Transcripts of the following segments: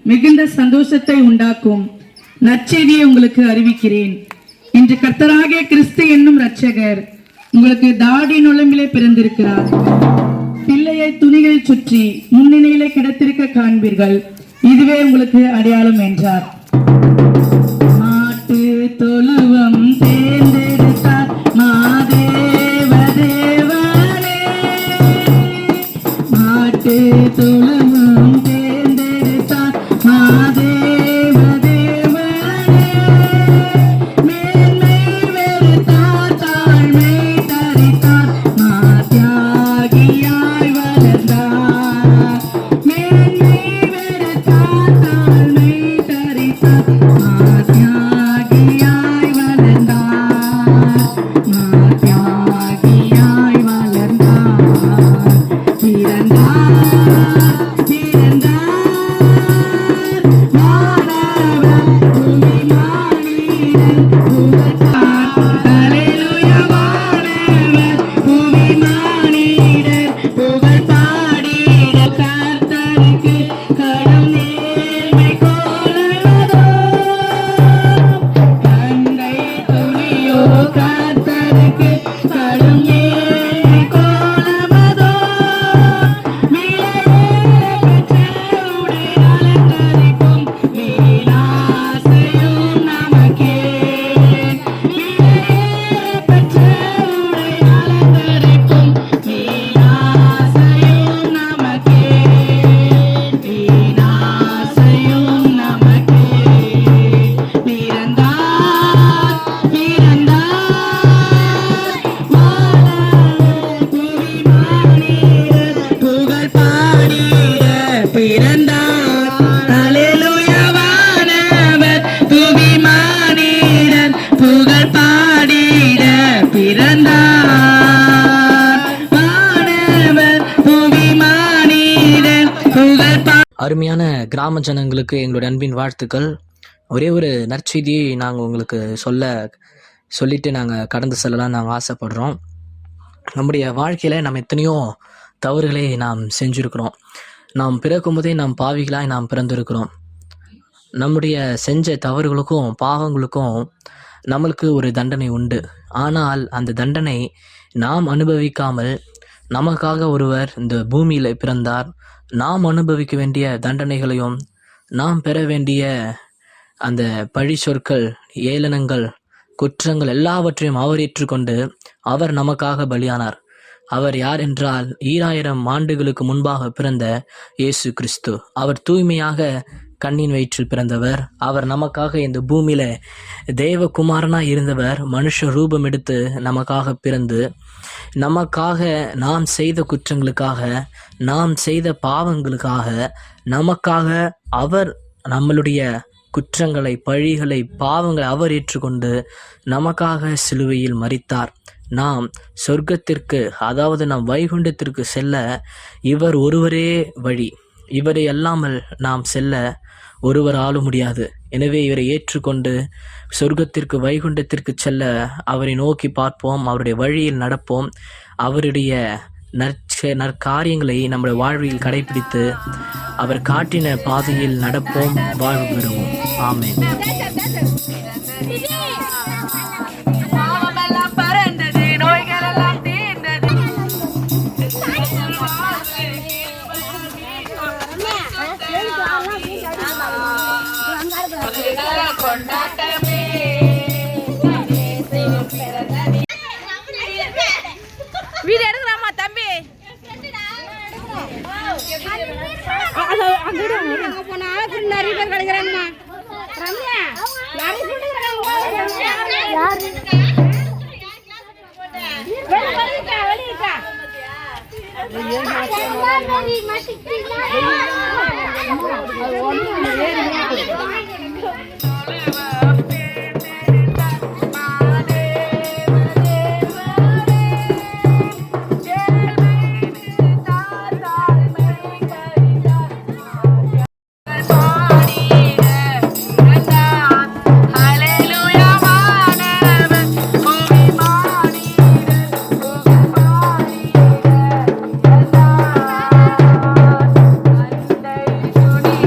மிகுந்த சந்தோஷத்தை உண்டாக்கும் நற்செய்தியை உங்களுக்கு அறிவிக்கிறேன். இன்று கர்த்தராகிய கிறிஸ்து என்னும் இரட்சகர் உங்களுக்கு தாடி நுழம்பிலே பிறந்திருக்கிறார். பிள்ளையை துணிகளில் சுற்றி முன்னிலையிலே கிடத்திருக்க காண்பீர்கள். இதுவே உங்களுக்கு அடையாளம் என்றார். மாட்டு தொழுவம் தேர்ந்தெடுத்தார் மாதேவ தேவனே. மாட்டு தொழுவம் தேர்ந்தெடுத்தார் மாதேவ தேவனே. மேன்மை வெறுத்தார் தாழ்மை தரித்தார் மாத்தியாகியாய் வளர்ந்தார். மேன்மை வெறுத்தார் தாழ்மை தரித்தார் மாத்தியாகியாய் வளர்ந்தார். மாத்தியாகியாய் வளர்ந்தார். பிறந்தார் பிறந்தார் வானவர் புவிமானிடர் புகழ்ந்தார். அல்லேலூயா வானவர் புவிமானிடர் புகழ் பாடிட கர்த்தருக்கு கடும் நேர்மை கோலமதோ. தந்தை துணியோ கர்த்தருக்கு கடும் நேர்மை கோலமதோ. பிறந்தார். அல்லேலூயா வானவர் புவிமானிடர் புகழ் பாடிட பிறந்தார். வானவர் புவிமானிடர் புகழ் அருமையான கிராம ஜனங்களுக்கு எங்களுடைய அன்பின் வாழ்த்துக்கள். ஒரே ஒரு நற்செய்தியை நாங்கள் உங்களுக்கு சொல்லிட்டு நாங்கள் கடந்து செல்லலாம் நாங்கள் ஆசைப்படுறோம். நம்முடைய வாழ்க்கையில் நம்ம எத்தனையோ தவறுகளை நாம் செஞ்சுருக்கிறோம். நாம் பிறக்கும் போதே நாம் பாவிகளாய் நாம் பிறந்திருக்கிறோம். நம்முடைய செஞ்ச தவறுகளுக்கும் பாவங்களுக்கும் நம்மளுக்கு ஒரு தண்டனை உண்டு. ஆனால் அந்த தண்டனை நாம் அனுபவிக்காமல் நமக்காக ஒருவர் இந்த பூமியில் பிறந்தார். நாம் அனுபவிக்க வேண்டிய தண்டனைகளையும் நாம் பெற வேண்டிய அந்த பழி சொற்கள், ஏளனங்கள், குற்றங்கள் எல்லாவற்றையும் அவர் ஏற்றுக்கொண்டு அவர் நமக்காக பலியானார். அவர் யார் என்றால் 2000 ஆண்டுகளுக்கு முன்பாக பிறந்த இயேசு கிறிஸ்து. அவர் தூய்மையாக கண்ணின் வயிற்றில் பிறந்தவர். அவர் நமக்காக இந்த பூமியில தேவகுமாரனாய் இருந்தவர். மனுஷ ரூபம் எடுத்து நமக்காக பிறந்து நமக்காக நாம் செய்த குற்றங்களுக்காக, நாம் செய்த பாவங்களுக்காக, நமக்காக அவர் நம்மளுடைய குற்றங்களை, பழிகளை, பாவங்களை அவர் ஏற்றுக்கொண்டு நமக்காக சிலுவையில் மரித்தார். நாம் சொர்க்கத்திற்கு, அதாவது நாம் வைகுண்டத்திற்கு செல்ல இவர் ஒருவரே வழி. இவரை அல்லாமல் நாம் செல்ல ஒருவராலும் முடியாது. எனவே இவரை ஏற்றுக்கொண்டு சொர்க்கத்திற்கு, வைகுண்டத்திற்கு செல்ல அவரை நோக்கி பார்ப்போம், அவருடைய வழியில் நடப்போம், அவருடைய நற்காரியங்களை நம்முடைய வாழ்வில் கடைபிடித்து அவர் காட்டின பாதையில் நடப்போம், வாழ்வு பெறுவோம். ஆமென். வீடு எடுக்கலாமா தம்பி? அங்க போனா நிறைய பேர் கிடைக்கிறாங்கம்மா. ரம்யா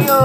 Yo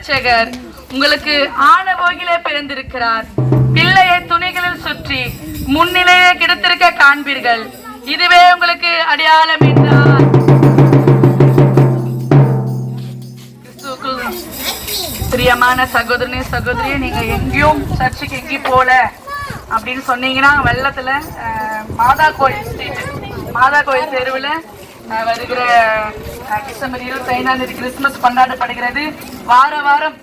இரட்சகர் உங்களுக்கு ஆனபோகிலே பிறந்திருக்கிறார். பிள்ளையை துணிகளில் சுற்றி முன்னிலையே கிடைத்திருக்க காண்பீர்கள். இதுவே உங்களுக்கு அடையாளம் என்றார். பிரியமான சகோதரனே சகோதரியே, நீங்க எங்கேயும் சர்ச்சுக்கு எங்கேயும் போல அப்படின்னு சொன்னீங்கன்னா வெள்ளத்துல மாதா கோயில் ஸ்ட்ரீட், மாதா கோயில் தெருவில் வருகிற டிசம்பர் 25 கிறிஸ்துமஸ் கொண்டாடப்படுகிறது. வார வாரம்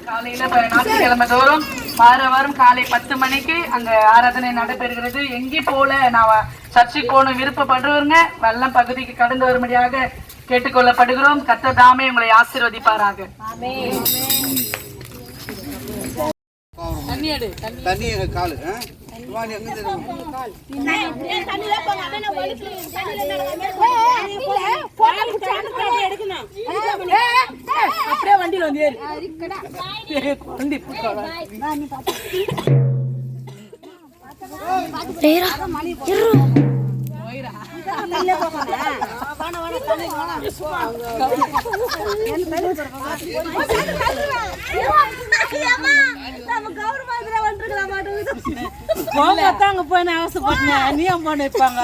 காலையில ஞாயிற்றுக்கிழமை தோறும் வார வாரம் காலை 10 மணிக்கு அங்க ஆராதனை நடைபெறுகிறது. எங்கேயும் போல நான் சர்ச்சுக்கு போகணும் விருப்பப்படுறவங்க வெள்ளம் பகுதிக்கு கடந்து வரும்படியாக கேட்டுக்கொள்ளப்படுகிறோம். கர்த்தர் தாமே உங்களை ஆசீர்வதிப்பாராக. தண்ணி காலு அப்படியே வண்டியில் வந்து அங்க போய் நான் அவசரப்பட்டேன். நீ அம்மா நிற்பாங்க.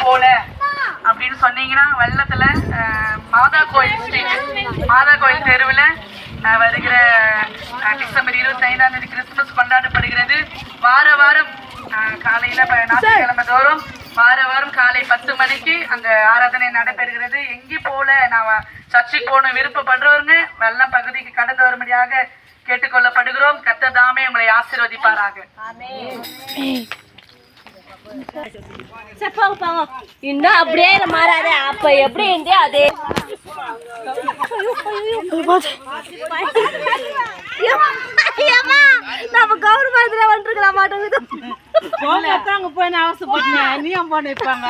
போல அப்படின்னு சொன்னீங்கன்னா வெள்ளத்துல மாதா கோயில் ஸ்ட்ரீட், மாதா கோயில் தெருவில் வருகிற டிசம்பர் 25 கிறிஸ்துமஸ் கொண்டாடப்படுகிறது. வார வாரம் காலையில ஞாயிற்றுக்கிழமை தோறும் வார வாரம் காலை 10 மணிக்கு அங்க ஆராதனை நடைபெறுகிறது. எங்கேயும் போல நான் சர்ச்சுக்கு போகணும் விருப்பப்படுறவங்க வெள்ளம் பகுதிக்கு கடந்து வரும்படியாக கேட்டுக்கொள்ளப்படுகிறோம். கர்த்தர் தாமே உங்களை ஆசீர்வதிப்பாராக. இன்னும் அப்படியே மாறாத. அப்ப எப்படி இருந்தே அதே நம்ம கவர்மெண்ட்ல வந்துருக்கலாம் மாட்டோங்குது. போய் நான் அவசரப்பட்டேன். நீ அம்மா நிற்பாங்க.